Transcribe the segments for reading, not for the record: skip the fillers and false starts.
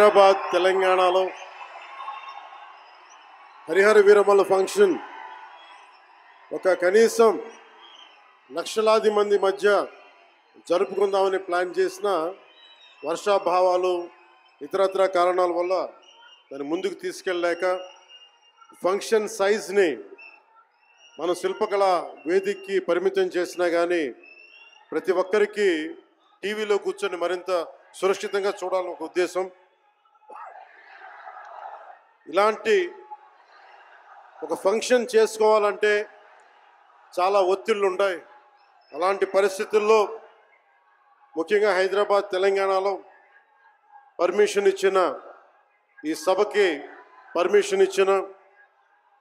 హైదరాబాద్ తెలంగాణలో హరిహర వీరమల్ల ఫంక్షన్ ఒక కనీసం లక్షలాది మంది మధ్య జరుపుకుందామని ప్లాన్ చేసిన వర్షాభావాలు ఇతరత్ర కారణాల వల్ల దాన్ని ముందుకు తీసుకెళ్ళలేక ఫంక్షన్ సైజ్ని మన శిల్పకళ వేదికకి పరిమితం చేసినా కానీ ప్రతి ఒక్కరికి టీవీలో కూర్చొని మరింత సురక్షితంగా చూడాలని ఒక ఉద్దేశం. ఇలాంటి ఒక ఫంక్షన్ చేసుకోవాలంటే చాలా ఒత్తిళ్ళు ఉంటాయి. అలాంటి పరిస్థితుల్లో ముఖ్యంగా హైదరాబాద్ తెలంగాణలో పర్మిషన్ ఇచ్చిన ఈ సభకి పర్మిషన్ ఇచ్చిన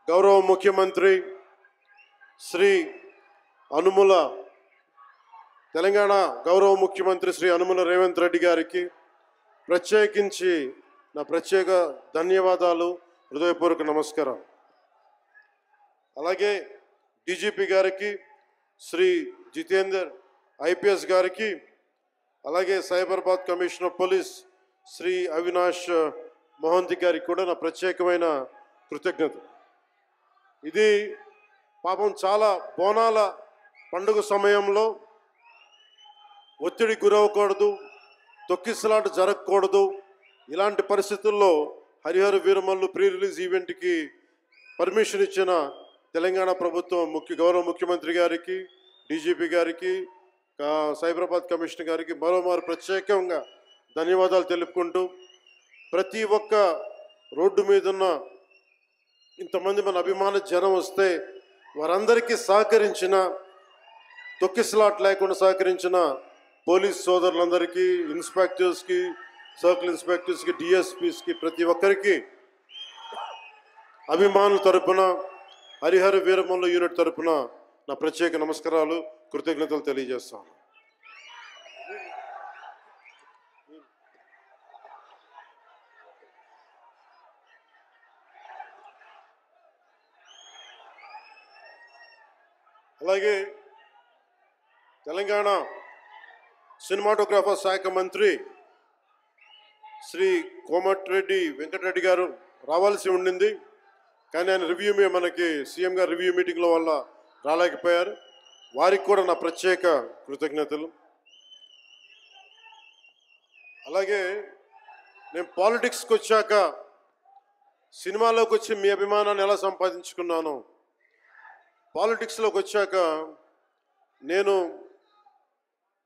గౌరవ ముఖ్యమంత్రి శ్రీ అనుముల తెలంగాణ గౌరవ ముఖ్యమంత్రి శ్రీ అనుముల రేవంత్ రెడ్డి గారికి ప్రత్యేకించి నా ప్రత్యేక ధన్యవాదాలు, హృదయపూర్వక నమస్కారం. అలాగే డీజీపీ గారికి, శ్రీ జితేందర్ ఐపీఎస్ గారికి, అలాగే సైబరాబాద్ కమిషనర్ పోలీస్ శ్రీ అవినాష్ మోహంతి గారికి కూడా నా ప్రత్యేకమైన కృతజ్ఞత. ఇది పాపం చాలా బోనాల పండుగ సమయంలో ఒత్తిడి గురవకూడదు, తొక్కిసలాట జరగకూడదు. ఇలాంటి పరిస్థితుల్లో హరిహర వీరమల్లు ప్రీ రిలీజ్ ఈవెంట్కి పర్మిషన్ ఇచ్చిన తెలంగాణ ప్రభుత్వం గౌరవ ముఖ్యమంత్రి గారికి, డీజీపీ గారికి, సైబరాబాద్ కమిషనర్ గారికి మరోమారు ప్రత్యేకంగా ధన్యవాదాలు తెలుపుకుంటూ, ప్రతి ఒక్క రోడ్డు మీద ఉన్న ఇంతమంది మన అభిమాన జనం వస్తే వారందరికీ సహకరించిన, తొక్కిసలాట లేకుండా సహకరించిన పోలీస్ సోదరులందరికీ, ఇన్స్పెక్టర్స్కి, సర్కిల్ ఇన్స్పెక్టర్స్కి, డిఎస్పీస్కి, ప్రతి ఒక్కరికి అభిమానుల తరపున, హరిహర వీరమల్లు యూనిట్ తరపున నా ప్రత్యేక నమస్కారాలు, కృతజ్ఞతలు తెలియజేస్తాను. అలాగే తెలంగాణ సినిమాటోగ్రాఫర్ శాఖ మంత్రి శ్రీ కోమటిరెడ్డి వెంకటరెడ్డి గారు రావాల్సి ఉండింది, కానీ ఆయన మనకి సీఎం గారు రివ్యూ మీటింగ్ల వల్ల రాలేకపోయారు. వారికి కూడా నా ప్రత్యేక కృతజ్ఞతలు. అలాగే నేను పాలిటిక్స్కి వచ్చాక సినిమాలోకి వచ్చి మీ అభిమానాన్ని ఎలా సంపాదించుకున్నాను, పాలిటిక్స్లోకి వచ్చాక నేను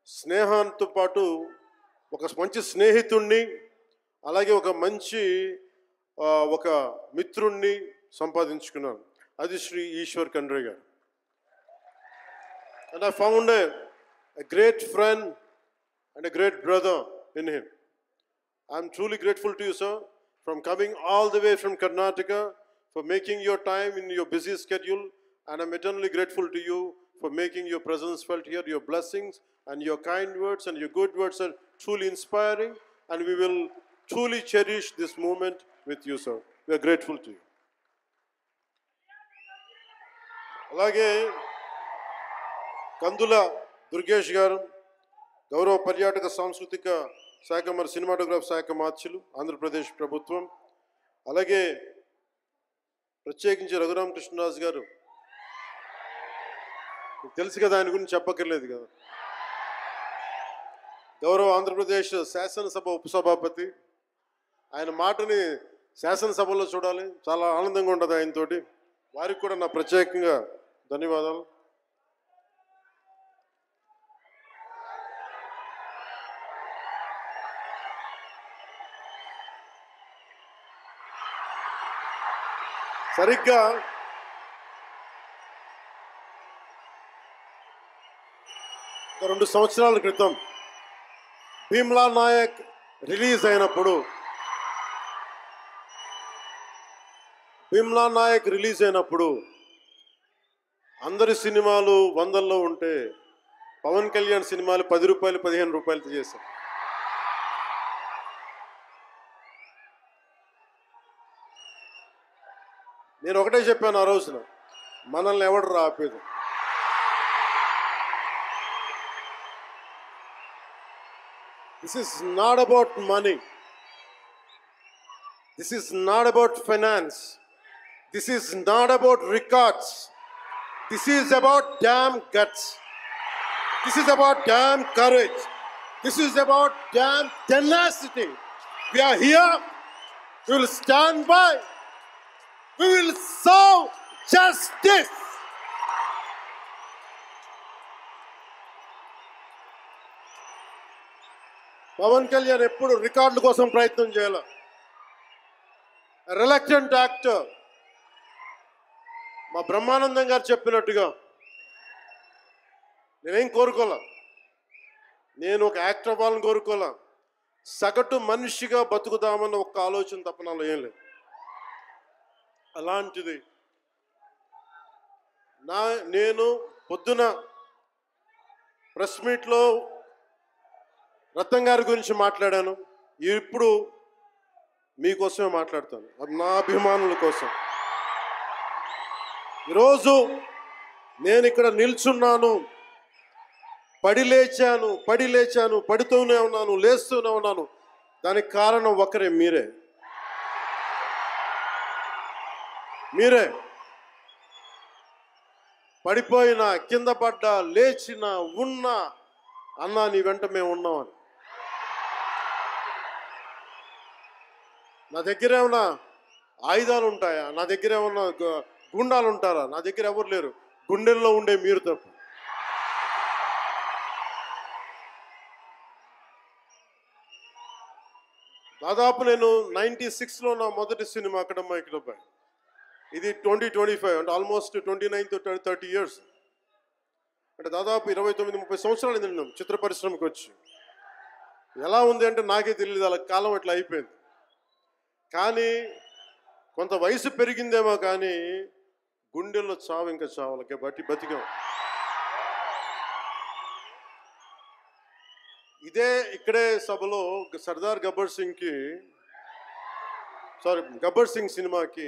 స్నేహంతో పాటు ఒక మంచి స్నేహితుణ్ణి, అలాగే ఒక మంచి ఒక మిత్రుణ్ణి సంపాదించుకున్నాను. అది శ్రీ ఈశ్వర్ ఖండ్రే గారు. And I found a great friend and a great brother in him. I'm truly grateful to you, sir, from coming all the way from Karnataka, for making your time in your busy schedule, and I'm eternally grateful to you for making your presence felt here. Your blessings and your kind words and your good words are truly inspiring, and we will truly cherish this moment with you, sir. We are grateful to you. అలాగే కందుల దుర్గేష్ గారు, గౌరవ పర్యాటక సాంస్కృతిక శాఖ మరి cinematograph శాఖ మార్చులు, ఆంధ్రప్రదేశ్ ప్రభుత్వం. అలాగే ప్రత్యేకించి రఘురామకృష్ణరాజు గారు, తెలుసు కదా, ఆయన గురించి చెప్పక్కర్లేదు కదా. గౌరవ ఆంధ్రప్రదేశ్ శాసనసభ ఉపసభాపతి, ఆయన మాటని శాసనసభలో చూడాలి, చాలా ఆనందంగా ఉంటుంది ఆయనతోటి. వారికి కూడా నా ప్రత్యేకంగా ధన్యవాదాలు. సరిగ్గా ఒక 2 సంవత్సరాల క్రితం భీమ్లా నాయక్ రిలీజ్ అయినప్పుడు అందరి సినిమాలు 100లో ఉంటే పవన్ కళ్యాణ్ సినిమాలు 10 రూపాయలు 15 రూపాయలతో చేశారు. నేను ఒకటే చెప్పాను ఆ రోజున, మనల్ని ఎవడు రాపేది. This is not about money. This is not about finance. This is not about records. This is about damn guts. This is about damn courage. This is about damn tenacity. We are here. We will stand by. We will serve justice. Pawan Kalyan ఎప్పుడు రికార్డుల కోసం ప్రయత్నం చేయాలి. Reluctant actor. మా బ్రహ్మానందం గారు చెప్పినట్టుగా నేనేం కోరుకోలే. నేను ఒక యాక్టర్ అవ్వాలని కోరుకోలే. సగటు మనిషిగా బతుకుదామన్న ఒక్క ఆలోచన తప్ప నాలో ఏం లేదు. అలాంటిది నేను పొద్దున ప్రెస్ మీట్లో రత్నం గారి గురించి మాట్లాడాను. ఇప్పుడు మీకోసమే మాట్లాడతాను. అది నా అభిమానుల కోసం. ఈరోజు నేను ఇక్కడ నిల్చున్నాను, పడి లేచాను, పడుతూనే ఉన్నాను, లేస్తూనే ఉన్నాను. దానికి కారణం ఒకరే, మీరే. పడిపోయినా, కింద పడ్డా, లేచినా, ఉన్నా అన్నా నీ వెంట మేము ఉన్నామని. నా దగ్గర ఏమన్నా ఆయుధాలు ఉంటాయా? నా దగ్గర ఏమన్నా గుండాలు ఉంటారా? నా దగ్గర ఎవరు లేరు, గుండెల్లో ఉండే మీరు తప్ప. దాదాపు నేను 96లో నా మొదటి సినిమా అక్కడమ్మాయి క్లబ్. ఇది 2025 అంటే ఆల్మోస్ట్ 29 to 30 years. అంటే దాదాపు 29-30 సంవత్సరాలు నేను చిత్ర పరిశ్రమకు వచ్చి. ఎలా ఉంది అంటే నాకే తెలియదు, అలా కాలం అట్లా అయిపోయింది. కానీ కొంత వయసు పెరిగిందేమో కానీ గుండెల్లో చావు ఇంకా చావులకే బతికాం. ఇక్కడే సభలో సర్దార్ గబ్బర్ సింగ్ సినిమాకి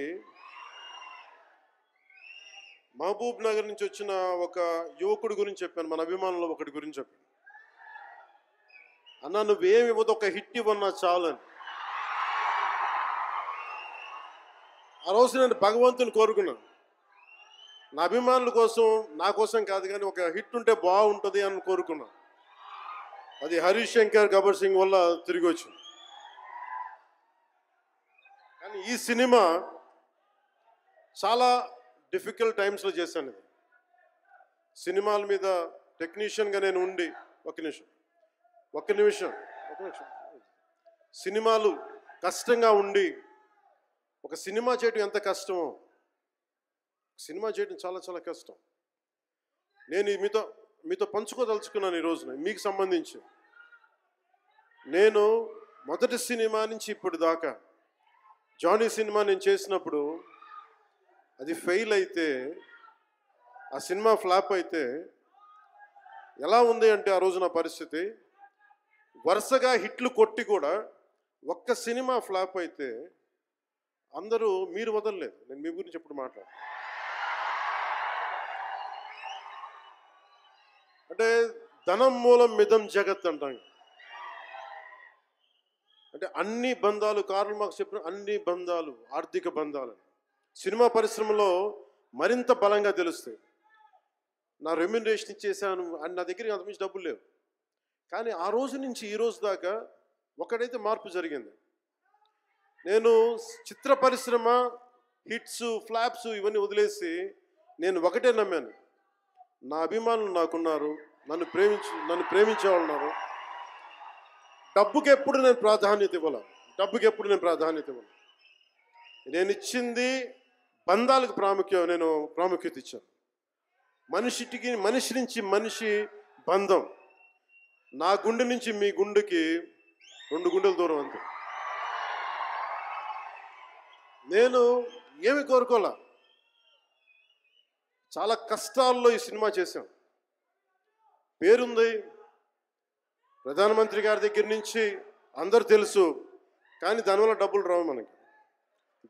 మహబూబ్ నగర్ నుంచి వచ్చిన ఒక యువకుడి గురించి చెప్పాను. మన అభిమానులు ఒకటి గురించి చెప్పాను. అన్నా నువ్వేమి ఇవ్వదు, ఒక హిట్ ఇవ్వన్నా చాలు అని. ఆ రోజు నేను భగవంతుని కోరుకున్నాను. నా అభిమానుల కోసం, నా కోసం కాదు కానీ ఒక హిట్ ఉంటే బాగుంటుంది అని కోరుకున్నాను. అది హరీష్ శంకర్ గబ్బర్ సింగ్ వల్ల తిరిగి వచ్చింది. కానీ ఈ సినిమా చాలా డిఫికల్ట్ టైమ్స్లో చేశాను. ఇది సినిమాల మీద టెక్నీషియన్గా నేను ఉండి ఒక్క నిమిషం సినిమాలు కష్టంగా ఉండి, ఒక సినిమా చేయడం ఎంత కష్టమో, సినిమా చేయడం చాలా చాలా కష్టం. నేను మీతో పంచుకోదలుచుకున్నాను ఈ రోజున. మీకు సంబంధించి నేను మొదటి సినిమా నుంచి ఇప్పుడు దాకా జానీ సినిమా నేను చేసినప్పుడు అది ఫెయిల్ అయితే, ఆ సినిమా ఫ్లాప్ అయితే ఎలా ఉంది అంటే ఆ రోజు నా పరిస్థితి, వరుసగా హిట్లు కొట్టి కూడా ఒక్క సినిమా ఫ్లాప్ అయితే అందరూ మీరు వదలలేదు. నేను మీ గురించి ఎప్పుడు మాట్లాడు అంటే ధనం మూలం మిదం జగత్ అంటాం. అంటే అన్ని బంధాలు, కార్ల్ మార్క్స్ చెప్పిన అన్ని బంధాలు ఆర్థిక బంధాలు సినిమా పరిశ్రమలో మరింత బలంగా తెలుస్తాయి. నా రెమ్యునరేషన్ ఇచ్చేసాను అని నా దగ్గర అంతమించి డబ్బులు లేవు. కానీ ఆ రోజు నుంచి ఈ రోజు దాకా ఒకటైతే మార్పు జరిగింది. నేను చిత్ర పరిశ్రమ హిట్స్, ఫ్లాప్స్ ఇవన్నీ వదిలేసి నేను ఒకటే నమ్మాను, నా అభిమానులు నాకున్నారు, నన్ను ప్రేమించే వాళ్ళు ఉన్నారు. డబ్బుకి ఎప్పుడు నేను ప్రాధాన్యత ఇవ్వాలి. నేను ఇచ్చింది బంధాలకు ప్రాముఖ్యత ఇచ్చాను. మనిషి నుంచి మనిషి బంధం. నా గుండె నుంచి మీ గుండెకి 2 గుండెల దూరం అంతే. నేను ఏమి కోరుకోలే. చాలా కష్టాల్లో ఈ సినిమా చేశాం. పేరుంది, ప్రధానమంత్రి గారి దగ్గర నుంచి అందరూ తెలుసు. కానీ దానివల్ల డబ్బులు రావు. మనకి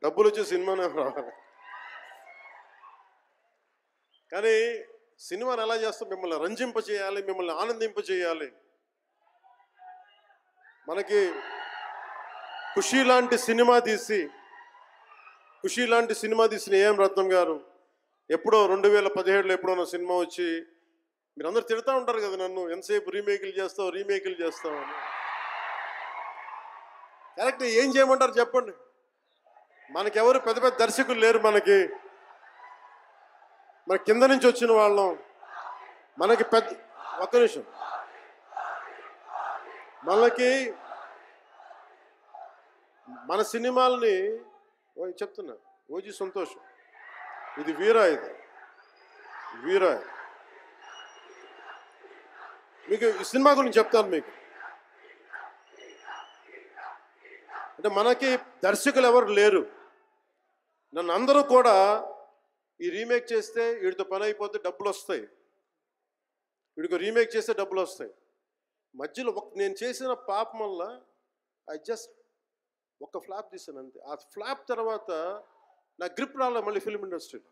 డబ్బులు వచ్చే సినిమానే రావాలి. కానీ సినిమాని ఎలా చేస్తాం? మిమ్మల్ని రంజింపజేయాలి, మిమ్మల్ని ఆనందింపజేయాలి. మనకి ఖుషి లాంటి సినిమా తీసిన ఏఎం రత్నం గారు ఎప్పుడో 2017లో ఎప్పుడో సినిమా వచ్చి మీరందరూ తిడతా ఉంటారు కదా నన్ను, ఎంతసేపు రీమేకులు చేస్తావు అని. కరెక్ట్, ఏం చేయమంటారు చెప్పండి? మనకెవరు పెద్ద పెద్ద దర్శకులు లేరు, మన కింద నుంచి వచ్చిన వాళ్ళం. మనకి ఒక్క నిమిషం, మన సినిమాల్ని చెప్తున్నా, ఓజీ సంతోషం, ఇది వీరా, మీకు ఈ సినిమా గురించి చెప్తాను మీకు. అంటే మనకి దర్శకులు ఎవరు లేరు. నన్ను అందరూ కూడా ఈ రీమేక్ చేస్తే వీడితో పని అయిపోతే డబ్బులు వస్తాయి, వీడికి రీమేక్ చేస్తే డబ్బులు వస్తాయి. మధ్యలో నేను చేసిన పాపం వల్ల ఒక ఫ్లాప్ తీసాను అంతే. ఆ ఫ్లాప్ తర్వాత నా గ్రిప్ రాలే మళ్ళీ ఫిల్మ్ ఇండస్ట్రీలో.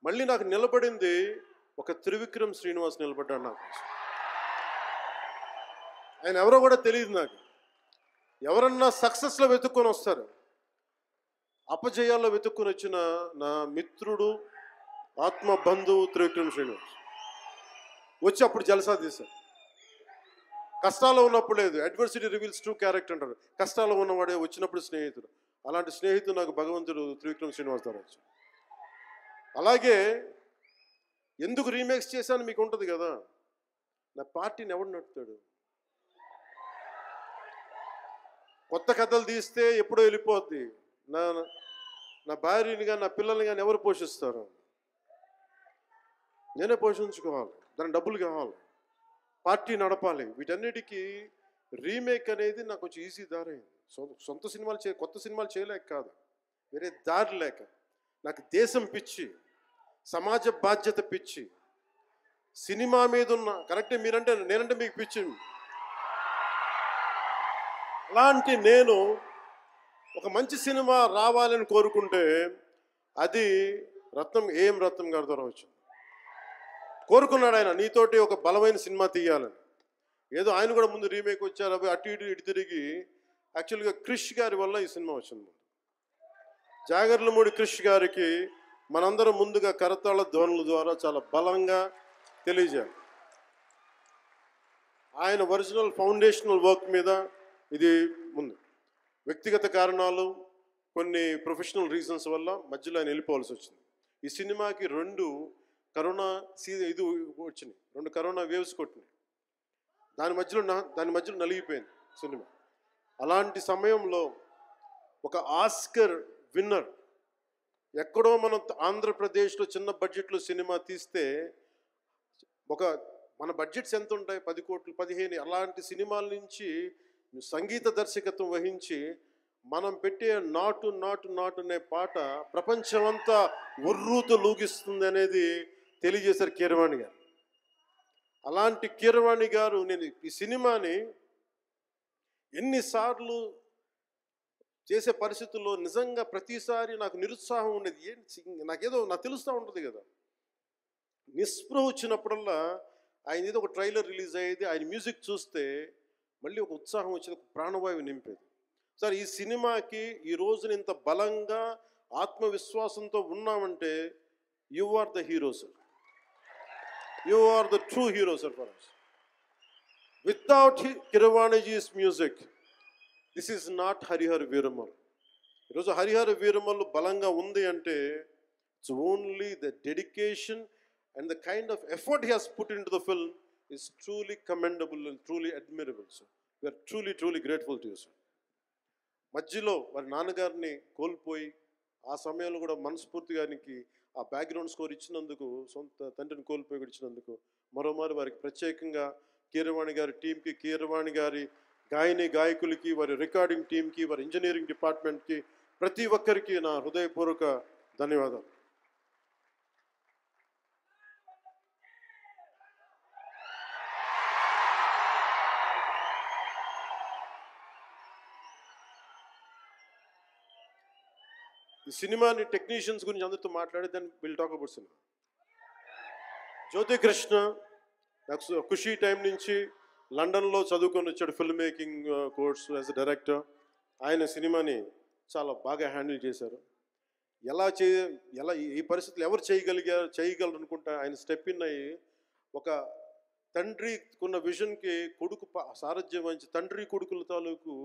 మళ్ళీ నాకు నిలబడింది ఒక త్రివిక్రమ్ శ్రీనివాస్ నిలబడ్డాడు నాకు. ఆయన ఎవరో కూడా తెలియదు నాకు. ఎవరన్నా సక్సెస్లో వెతుక్కొని వస్తారు, అపజయాల్లో వెతుక్కొని వచ్చిన నా మిత్రుడు, ఆత్మ బంధువు త్రివిక్రమ్ శ్రీనివాస్ వచ్చి అప్పుడు జలసా తీశారు. కష్టాల్లో ఉన్నప్పుడు లేదు, అడ్వర్సిటీ రివీల్స్ ట్రూ క్యారెక్టర్ అంటారు. కష్టాల్లో ఉన్నవాడే వచ్చినప్పుడు స్నేహితుడు. అలాంటి స్నేహితుడు నాకు భగవంతుడు త్రివిక్రమ్ శ్రీనివాస్ ద్వారా వచ్చాడు. అలాగే ఎందుకు రీమేక్స్ చేశాను మీకు ఉంటుంది కదా. నా పార్టీని ఎవడు నడుపుతాడు? కొత్త కథలు తీస్తే ఎప్పుడో వెళ్ళిపోద్ది. నా భార్యని కానీ నా పిల్లల్ని కానీ ఎవరు పోషిస్తారు? నేనే పోషించుకోవాలి, దానికి డబ్బులు కావాలి, పార్టీ నడపాలి. వీటన్నిటికీ రీమేక్ అనేది నాకు కొంచెం ఈజీ దారైంది. సొంత సినిమాలు కొత్త సినిమాలు చేయలేక కాదు, వేరే దారి లేక. నాకు దేశం పిచ్చి, సమాజ బాధ్యత పిచ్చి, సినిమా మీద ఉన్న కరెక్టే నేనంటే మీకు పిచ్చి. అలాంటి నేను ఒక మంచి సినిమా రావాలని కోరుకుంటే అది ఏఎం రత్నం గారి ద్వారా వచ్చింది. కోరుకున్నాడు ఆయన, నీతోటి ఒక బలమైన సినిమా తీయాలని. ఏదో ఆయన కూడా ముందు రీమేక్ వచ్చారు, అవి అటు ఇటు తిరిగి యాక్చువల్గా క్రిష్ గారి వల్ల ఈ సినిమా వచ్చింది. జాగర్లమూడి క్రిష్ గారికి మనందరం ముందుగా కరతాళ ధ్వనుల ద్వారా చాలా బలంగా తెలియజేయాలి. ఆయన ఒరిజినల్ ఫౌండేషనల్ వర్క్ మీద ఇది ఉంది. వ్యక్తిగత కారణాలు, కొన్ని ప్రొఫెషనల్ రీజన్స్ వల్ల మధ్యలో ఆయన వెళ్ళిపోవాల్సి వచ్చింది. ఈ సినిమాకి 2 కరోనా వచ్చినాయి, 2 కరోనా వేవ్స్ కొట్టినాయి. దాని మధ్యలో నలిగిపోయింది సినిమా. అలాంటి సమయంలో ఒక ఆస్కర్ విన్నర్ ఎక్కడో మనం ఆంధ్రప్రదేశ్లో చిన్న బడ్జెట్లో సినిమా తీస్తే మన బడ్జెట్స్ ఎంత ఉంటాయి? 10 కోట్లు, 15. అలాంటి సినిమాల నుంచి సంగీత దర్శకత్వం వహించి మనం పెట్టే నాటు నాటు నాటు అనే పాట ప్రపంచమంతా ఉర్రూతో లూగిస్తుంది అనేది తెలియజేశారు కీరవాణి గారు. అలాంటి కీరవాణి గారు నేను ఈ సినిమాని ఎన్నిసార్లు చేసే పరిస్థితుల్లో నిజంగా ప్రతిసారి నాకు నిరుత్సాహం ఉండేది. నాకు తెలుస్తూ ఉంటుంది కదా, నిస్పృహ వచ్చినప్పుడల్లా ఆయన ఏదో ఒక ట్రైలర్ రిలీజ్ అయ్యేది, ఆయన మ్యూజిక్ చూస్తే మళ్ళీ ఒక ఉత్సాహం వచ్చేది, ఒక ప్రాణవాయువు నింపేది. సార్ ఈ సినిమాకి ఈ రోజున ఇంత బలంగా ఆత్మవిశ్వాసంతో ఉన్నామంటే you are the hero sir, you are the true hero sir for us. Without కీరవాణిజీస్ music this is not Harihara Veeramal. ఈరోజు హరిహర వీరమల్ బలంగా ఉంది అంటే it's only the dedication and the kind of effort he has put into the film is truly commendable and truly admirable, sir. We are truly grateful to you, sir. మధ్యలో వారి నాన్నగారిని కోల్పోయి ఆ సమయంలో కూడా మనస్ఫూర్తిగా ఆ బ్యాక్గ్రౌండ్ స్కోర్ ఇచ్చినందుకు, సొంత తండ్రిని కోల్పోయి ఇచ్చినందుకు మరోమారు వారికి ప్రత్యేకంగా కీరవాణి గారి టీంకి, కీరవాణి గారి గాయకులకి, వారి రికార్డింగ్ టీంకి, వారి ఇంజనీరింగ్ డిపార్ట్మెంట్కి, ప్రతి ఒక్కరికి నా హృదయపూర్వక ధన్యవాదాలు. ఈ సినిమాని టెక్నీషియన్స్ గురించి అందరితో మాట్లాడి then will talk about cinema. Jyothi Krishna నాకు ఖుషి టైం నుంచి లండన్లో చదువుకొని వచ్చాడు, film making course as a director. ఆయన సినిమాని చాలా బాగా హ్యాండిల్ చేశారు. ఎలా ఈ పరిస్థితులు ఎవరు చేయగలరు అనుకుంటా ఆయన స్టెప్ ఇన్ అయ్యి ఒక తండ్రికున్న విజన్కి కొడుకు సారథ్యం వహించి తండ్రి కొడుకుల తాలూకు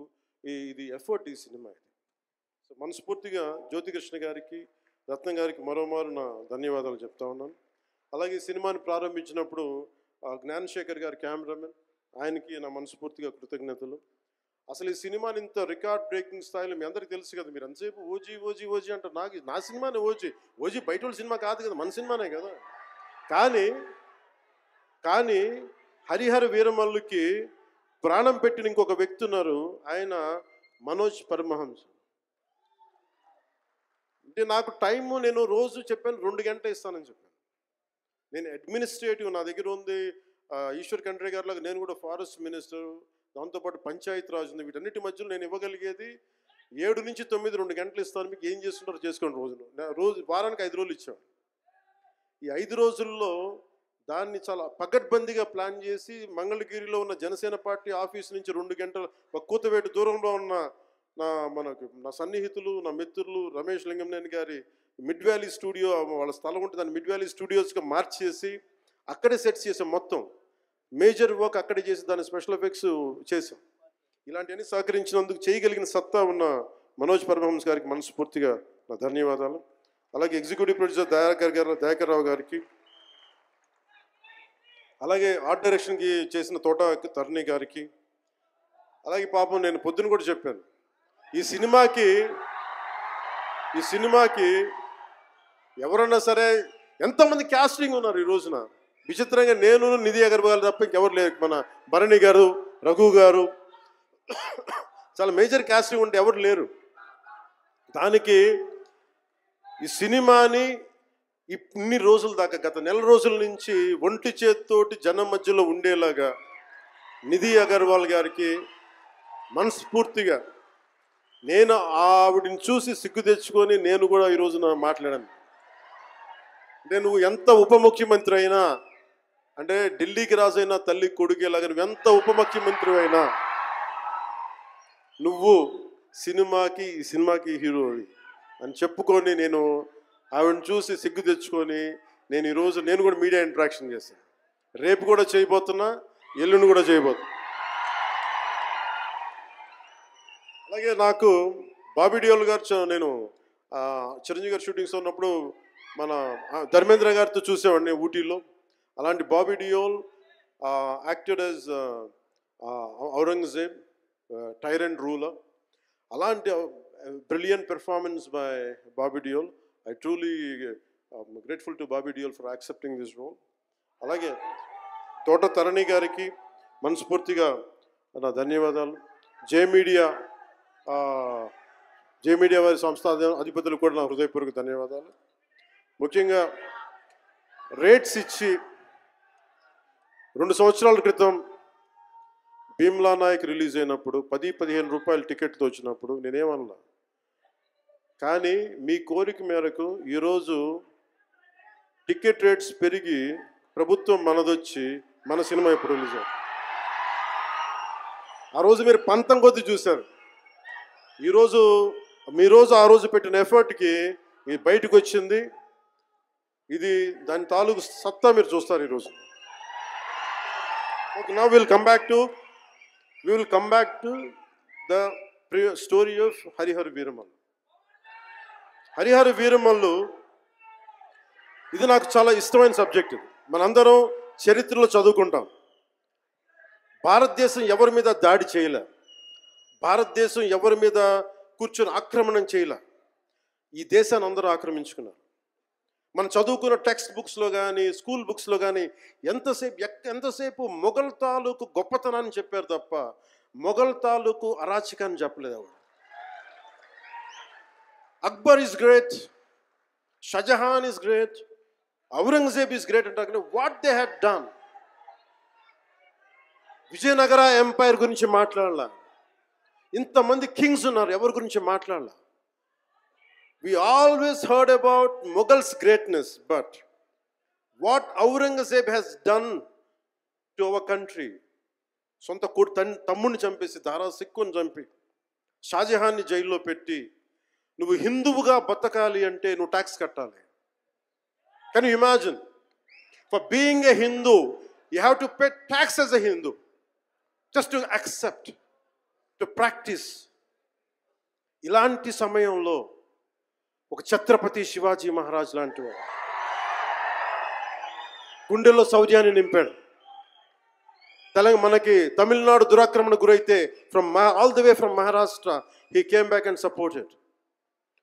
ఇది ఎఫర్ట్ ఈ సినిమా. ఇది సో మనస్ఫూర్తిగా జ్యోతికృష్ణ గారికి, రత్నం గారికి మరోమారు నా ధన్యవాదాలు చెప్తా ఉన్నాను. అలాగే ఈ సినిమాని ప్రారంభించినప్పుడు జ్ఞానశేఖర్ గారి కెమెరామెన్, ఆయనకి నా మనస్ఫూర్తిగా కృతజ్ఞతలు. అసలు ఈ సినిమాని ఇంత రికార్డ్ బ్రేకింగ్ స్థాయిలో మీ అందరికీ తెలుసు కదా, మీరు అంతసేపు ఓజీ ఓజీ ఓజీ అంటారు. నా సినిమానే ఓజీ బయట వాళ్ళ సినిమా కాదు కదా, మన సినిమానే కదా. కానీ హరిహర వీరమల్లుకి ప్రాణం పెట్టిన ఇంకొక వ్యక్తి ఉన్నారు, ఆయన మనోజ్ పరమహంస. అంటే నాకు టైము నేను రోజు చెప్పాను 2 గంటలు ఇస్తానని చెప్పాను. నేను అడ్మినిస్ట్రేటివ్ నా దగ్గర ఉంది, ఈశ్వర్ ఖండ్రే గారిలాగా నేను కూడా ఫారెస్ట్ మినిస్టర్, దాంతోపాటు పంచాయతీ రాజ్ ఉంది. వీటన్నిటి మధ్యలో నేను ఇవ్వగలిగేది 7 నుంచి 9 2 గంటలు ఇస్తాను. మీకు ఏం చేస్తుంటారో చేసుకోండి. వారానికి 5 రోజులు ఇచ్చాను. ఈ 5 రోజుల్లో దాన్ని చాలా పగడ్బందీగా ప్లాన్ చేసి మంగళగిరిలో ఉన్న జనసేన పార్టీ ఆఫీస్ నుంచి 2 గంటల కూతవేటు దూరంలో ఉన్న నా సన్నిహితులు, నా మిత్రులు రమేష్ లింగంనేని గారి మిడ్ వ్యాలీ స్టూడియో, వాళ్ళ స్థలం ఉంటే దాన్ని మిడ్ వ్యాలీ స్టూడియోస్గా మార్చేసి అక్కడే సెట్స్ చేసాం. మొత్తం మేజర్ వర్క్ అక్కడే చేసి దాని స్పెషల్ ఎఫెక్ట్స్ చేసాం. ఇలాంటివన్నీ సహకరించినందుకు, చేయగలిగిన సత్తా ఉన్న మనోజ్ పరమహంస గారికి మనస్ఫూర్తిగా నా ధన్యవాదాలు. అలాగే ఎగ్జిక్యూటివ్ ప్రొడ్యూసర్ దయాకర్ రావు గారికి, అలాగే ఆర్ట్ డైరెక్షన్కి చేసిన తోట తరుణి గారికి, అలాగే పాపం నేను పొద్దున కూడా చెప్పాను, ఈ సినిమాకి ఎవరన్నా సరే ఎంతమంది క్యాస్టింగ్ ఉన్నారు ఈ రోజున. విచిత్రంగా నేను, నిధి అగర్వాల్ తప్ప ఇంకెవరు లేరు. మన భరణి గారు, రఘు గారు, చాలా మేజర్ క్యాస్టింగ్ ఉంటే ఎవరు లేరు. దానికి ఈ సినిమాని ఇన్ని రోజుల దాకా, గత నెల రోజుల నుంచి ఒంటి చేత్తోటి జనం మధ్యలో ఉండేలాగా నిధి అగర్వాల్ గారికి మనస్ఫూర్తిగా నేను ఆవిడని చూసి సిగ్గు తెచ్చుకొని నేను కూడా ఈ రోజున మాట్లాడాను. అంటే నువ్వు ఎంత ఉప ముఖ్యమంత్రి అయినా, అంటే ఢిల్లీకి రాజైనా తల్లి కొడుకేలాగా నువ్వు ఎంత ఉప ముఖ్యమంత్రి అయినా నువ్వు ఈ సినిమాకి హీరో అని చెప్పుకొని నేను ఆవిడని చూసి సిగ్గు తెచ్చుకొని నేను కూడా మీడియా ఇంటరాక్షన్ చేశాను. రేపు కూడా చేయబోతున్నా, ఎల్లుండి కూడా చేయబోతున్నా. అలాగే నాకు బాబీ డియోల్ గారు, నేను చిరంజీవి గారు షూటింగ్స్ ఉన్నప్పుడు మన ధర్మేంద్ర గారితో చూసేవాడిని ఊటీలో. అలాంటి Bobby Deol acted as Aurangzeb, tyrant ruler. అలాంటి brilliant performance by Bobby Deol. I truly grateful to Bobby Deol for accepting this role. అలాగే తోట తరణి గారికి మనస్ఫూర్తిగా నా ధన్యవాదాలు. జే మీడియా వారి సంస్థ అధిపతులకు కూడా నా హృదయపూర్వక ధన్యవాదాలు. ముఖ్యంగా రేట్స్ ఇచ్చి 2 సంవత్సరాల క్రితం భీమ్లా నాయక్ రిలీజ్ అయినప్పుడు 10-15 రూపాయల టికెట్తో వచ్చినప్పుడు నేనేమన్నా, కానీ మీ కోరిక మేరకు ఈరోజు టికెట్ రేట్స్ పెరిగి ప్రభుత్వం మనదొచ్చి మన సినిమా ఇప్పుడు రిలీజ్ అయింది. ఆ రోజు మీరు పంతం కొద్ది చూశారు. ఆ రోజు పెట్టిన ఎఫర్ట్కి ఇది బయటకు వచ్చింది. ఇది దాని తాలూకు సత్తా మీరు చూస్తారు ఈరోజు. Okay, now will come back to the story of Harihara Veeramallu. Harihara Veeramallu ఇది నాకు చాలా ఇష్టమైన సబ్జెక్ట్. ఇది మనందరం చరిత్రలో చదువుకుంటాం. భారతదేశం ఎవరి మీద దాడి చేయలే, భారతదేశం ఎవరి మీద కూర్చొని ఆక్రమణం చేయలే. ఈ దేశాన్ని అందరూ ఆక్రమించుకున్నారు. మనం చదువుకున్న టెక్స్ట్ బుక్స్లో కానీ, స్కూల్ బుక్స్లో కానీ ఎంతసేపు మొఘల్ తాలూకు గొప్పతనాన్ని చెప్పారు తప్ప మొఘల్ తాలూకు అరాచకాన్ని చెప్పలేదు ఎవరు. Akbar is great, Shah Jahan is great, Aurangzeb is great అంటారు. What they had done. Vijayanagara empire గురించి మాట్లాడాల, ఇంతమంది కింగ్స్ ఉన్నారు, ఎవరి గురించి మాట్లాడాల. We always heard about Mughals greatness, but what Aurangzeb has done to our country, సొంత తమ్ముడిని చంపేసి దారా సిక్కుని చంపి షాజహాన్ని జైల్లో పెట్టి నువ్వు హిందువుగా బతకాలి అంటే నువ్వు ట్యాక్స్ కట్టాలి. Can you imagine? For being a Hindu you have to pay tax as a Hindu, just to accept, to practice. ఇలాంటి సమయంలో ఒక ఛత్రపతి శివాజీ మహారాజ్ లాంటి వాడు గుండెల్లో శౌర్యాన్ని నింపాడు. మనకి తమిళనాడు దురాక్రమణ గురైతే all the way from Maharashtra he came back and supported,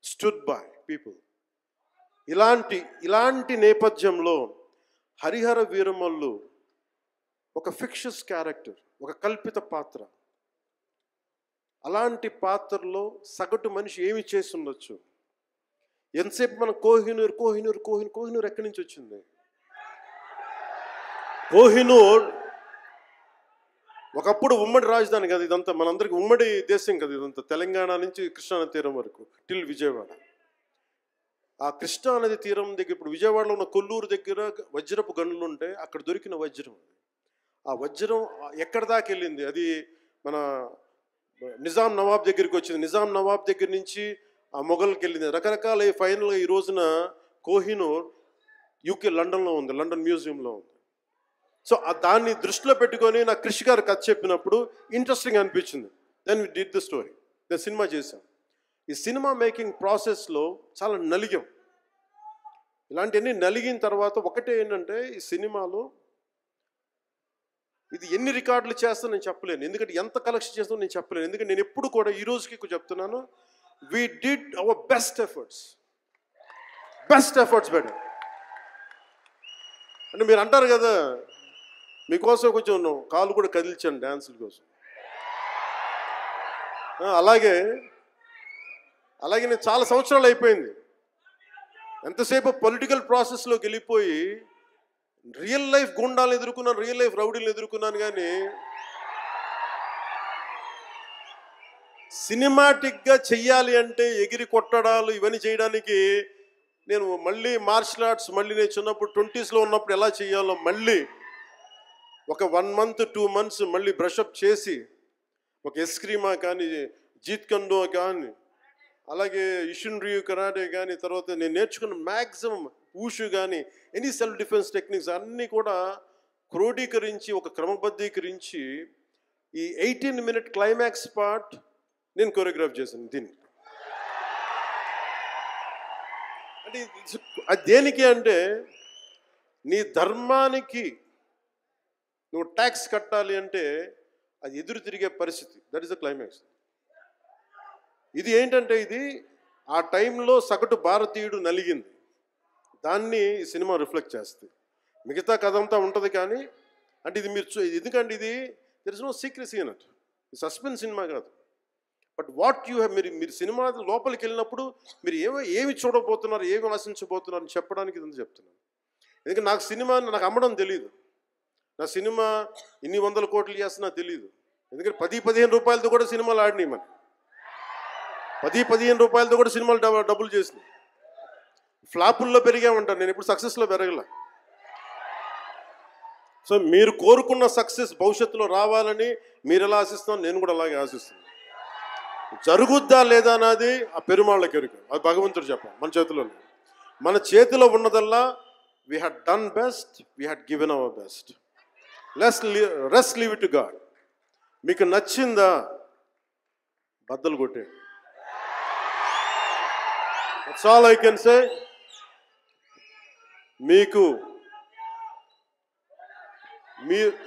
stood by people. ఇలాంటి నేపథ్యంలో హరిహర వీరమల్లు ఒక ఫిక్షస్ క్యారెక్టర్, ఒక కల్పిత పాత్ర. అలాంటి పాత్రలో సగటు మనిషి ఏమి చేసి ఉండొచ్చు? ఎంతసేపు మనం కోహినూర్ కోహినూర్ కోహినూర్ కోహినూర్ ఎక్కడి నుంచి వచ్చింది? కోహినూర్ ఒకప్పుడు ఉమ్మడి రాజధాని కదా ఇదంతా, మనందరికీ ఉమ్మడి దేశం కదా ఇదంతా, తెలంగాణ నుంచి కృష్ణా తీరం వరకు టిల్ విజయవాడ. ఆ కృష్ణా నది తీరం దగ్గర ఇప్పుడు విజయవాడలో ఉన్న కొల్లూరు దగ్గర వజ్రపు గనులు ఉంటే అక్కడ దొరికిన వజ్రం. ఆ వజ్రం ఎక్కడి దాకా వెళ్ళింది? అది మన నిజాం నవాబ్ దగ్గరికి వచ్చింది. నిజాం నవాబ్ దగ్గర నుంచి ఆ మొఘల్కి వెళ్ళింది. రకరకాల ఫైనల్గా ఈ రోజున కోహినూర్ యూకే లండన్లో ఉంది, లండన్ మ్యూజియంలో ఉంది. సో దాన్ని దృష్టిలో పెట్టుకొని నాకు కృషి గారు కథ చెప్పినప్పుడు ఇంట్రెస్టింగ్ అనిపించింది. Then we did the story, నేను సినిమా చేశాను. ఈ సినిమా మేకింగ్ ప్రాసెస్లో చాలా నలిగాం. ఇలాంటివన్నీ నలిగిన తర్వాత ఒకటే ఏంటంటే, ఈ సినిమాలో ఇది ఎన్ని రికార్డులు చేస్తా నేను చెప్పలేను, ఎందుకంటే ఎంత కలెక్షన్ చేస్తానో నేను చెప్పలేను. ఎందుకంటే నేను ఎప్పుడు కూడా ఈ రోజుకి చెప్తున్నాను, we did our best efforts better. అంటే మీరు అంటారు కదా, మీకోసం కొంచెం కాలు కూడా కదిల్చాను డ్యాన్సుల కోసం. అలాగే నేను చాలా సంవత్సరాలు అయిపోయింది. ఎంతసేపు పొలిటికల్ ప్రాసెస్లోకి వెళ్ళిపోయి రియల్ లైఫ్ గుండాలను ఎదుర్కొన్నాను, రియల్ లైఫ్ రౌడీలను ఎదుర్కొన్నాను. కానీ సినిమాటిక్గా చెయ్యాలి అంటే ఎగిరి కొట్టడాలు ఇవన్నీ చేయడానికి నేను మళ్ళీ మార్షల్ ఆర్ట్స్ మళ్ళీ నేను చిన్నప్పుడు 20s ఉన్నప్పుడు ఎలా చేయాలో మళ్ళీ ఒక 1 month 2 months మళ్ళీ బ్రషప్ చేసి ఒక ఎస్క్రీమా కానీ, జీత్ కండో కానీ, అలాగే ఇషున్ రియు కరాటే కానీ, తర్వాత నేను నేర్చుకున్న మ్యాక్సిమం ఊషు కానీ, ఎనీ సెల్ఫ్ డిఫెన్స్ టెక్నిక్స్ అన్నీ కూడా క్రోడీకరించి ఒక క్రమబద్ధీకరించి ఈ 18-minute క్లైమాక్స్ పార్ట్ నేను కొరియోగ్రాఫ్ చేశాను. దీన్ని అంటే అది దేనికి అంటే, నీ ధర్మానికి నువ్వు ట్యాక్స్ కట్టాలి అంటే అది ఎదురు తిరిగే పరిస్థితి. That is the climax. ఇది ఏంటంటే, ఇది ఆ టైంలో సగటు భారతీయుడు నలిగింది, దాన్ని ఈ సినిమా రిఫ్లెక్ట్ చేస్తుంది. మిగతా కథ అంతా ఉంటుంది కానీ, అంటే ఇది మీరు ఎందుకంటే ఇది దెర్ ఇస్ నో సీక్రెసీ అన్నట్టు, సస్పెన్స్ సినిమా కాదు. బట్ వాట్ యూ హ్యావ్, మీరు సినిమా లోపలికి వెళ్ళినప్పుడు మీరు ఏమి చూడబోతున్నారు, ఏమి ఆశించబోతున్నారు అని చెప్పడానికి ఇదంతా చెప్తున్నాను. ఎందుకంటే నాకు సినిమా నాకు అమ్మడం తెలియదు. నా సినిమా ఇన్ని 100 కోట్లు చేస్తున్నా తెలియదు. ఎందుకంటే 10-15 రూపాయలతో కూడా సినిమాలు ఆడినాయి. మన 10-15 రూపాయలతో కూడా సినిమాలు డబ్బులు చేసినాయి. ఫ్లాపుల్లో పెరిగామంటారు, నేను ఇప్పుడు సక్సెస్లో పెరగల. సో మీరు కోరుకున్న సక్సెస్ భవిష్యత్తులో రావాలని మీరు ఎలా ఆశిస్తాను, నేను కూడా అలాగే ఆశిస్తున్నాను. జరుగుద్దా లేదా అన్నది ఆ పెరుమాళ్ళకి ఎరుక, అది భగవంతుడు చెప్పాలి, మన చేతిలో లేదు. మన చేతిలో ఉన్నదల్లా we had done best, we had given our best. Rest leave it to God. మీకు నచ్చిందా బద్దలు కొట్టేయండి. That's all I can say. మీకు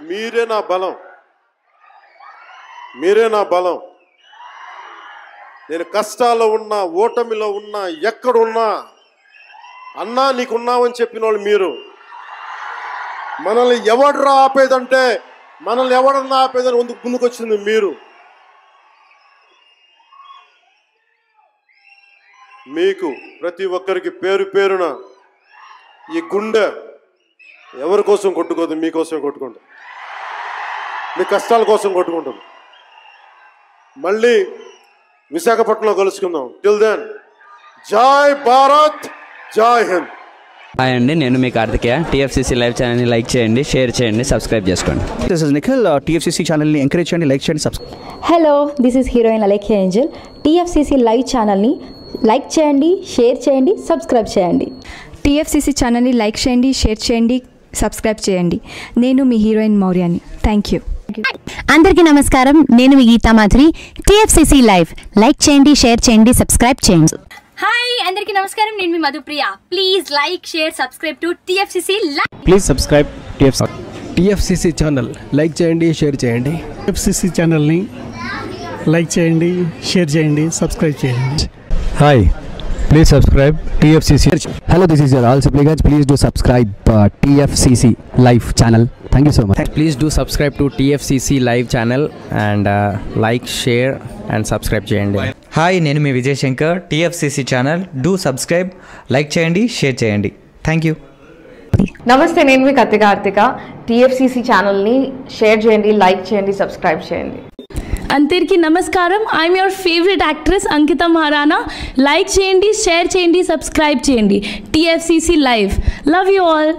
మీరే నా బలం, మీరే నా బలం. నేను కష్టాల్లో ఉన్నా, ఓటమిలో ఉన్నా, ఎక్కడున్నా అన్నా నీకున్నావని చెప్పిన వాళ్ళు మీరు. మనల్ని ఎవడరా ఆపేదంటే, మనల్ని ఎవడన్నా ఆపేదని ముందుకొచ్చింది మీరు. మీకు ప్రతి ఒక్కరికి పేరు పేరున ఈ గుండె ఎవరి కోసం కొట్టుకోదు, మీకోసం కొట్టుకుంటుంది, మీ కష్టాల కోసం కొట్టుకుంటుంది. మళ్ళీ విశాఖపట్నంలో కలుసుకుందాం. టిల్ దెన్, జై భారత్, జై హింద్. హాయ్ అండి, నేను మీ కార్తికేయ. టీఎఫ్సీసీ లైవ్ ఛానల్ని లైక్ చేయండి, షేర్ చేయండి, సబ్స్క్రైబ్ చేసుకోండి. This is Nikhil. టీఎఫ్సీసీ ఛానల్ని ఎంకరేజ్ చేయండి, లైక్ చేయండి, subscribe. Hello, this is heroine Alekhya Angel. TFCC live ఛానల్ని లైక్ చేయండి, షేర్ చేయండి, సబ్స్క్రైబ్ చేయండి. టీఎఫ్సీసీ ఛానల్ని లైక్ చేయండి, షేర్ చేయండి, సబ్స్క్రైబ్ చేయండి. నేను మీ హీరోయిన్ మౌర్యాని. Thank you. అందరికీ నమస్కారం, నేను మీ Geetha Madhuri. TFCC live like చేయండి, షేర్ చేయండి, సబ్స్క్రైబ్ చేయండి. హాయ్ అందరికీ నమస్కారం, నేను మీ Madhupriya. Please like share subscribe to TFCC live. Please subscribe TFCC channel like చేయండి, షేర్ చేయండి. టీఎఫ్సీసీ ఛానల్ని లైక్ చేయండి, షేర్ చేయండి, సబ్స్క్రైబ్ చేయండి. Hi, please subscribe TFCC. Hello, this is your all supplicants. Please do subscribe TFCC live channel. Thank you so much. Please do subscribe to TFCC live channel and like share and subscribe చేయండి. Hi, నేను మీ Vijay Shankar. TFCC channel do subscribe, like చేయండి, share చేయండి. Thank you. నమస్తే, నేను మీ Karthika. TFCC ఛానల్ని share చేయండి, లైక్ చేయండి, సబ్స్క్రైబ్ చేయండి. అందరికీ నమస్కారం, I'm your favourite actress Ankita Maharana. Like చేయండి, షేర్ చేయండి, సబ్స్క్రైబ్ చేయండి. TFCC live. Love you all.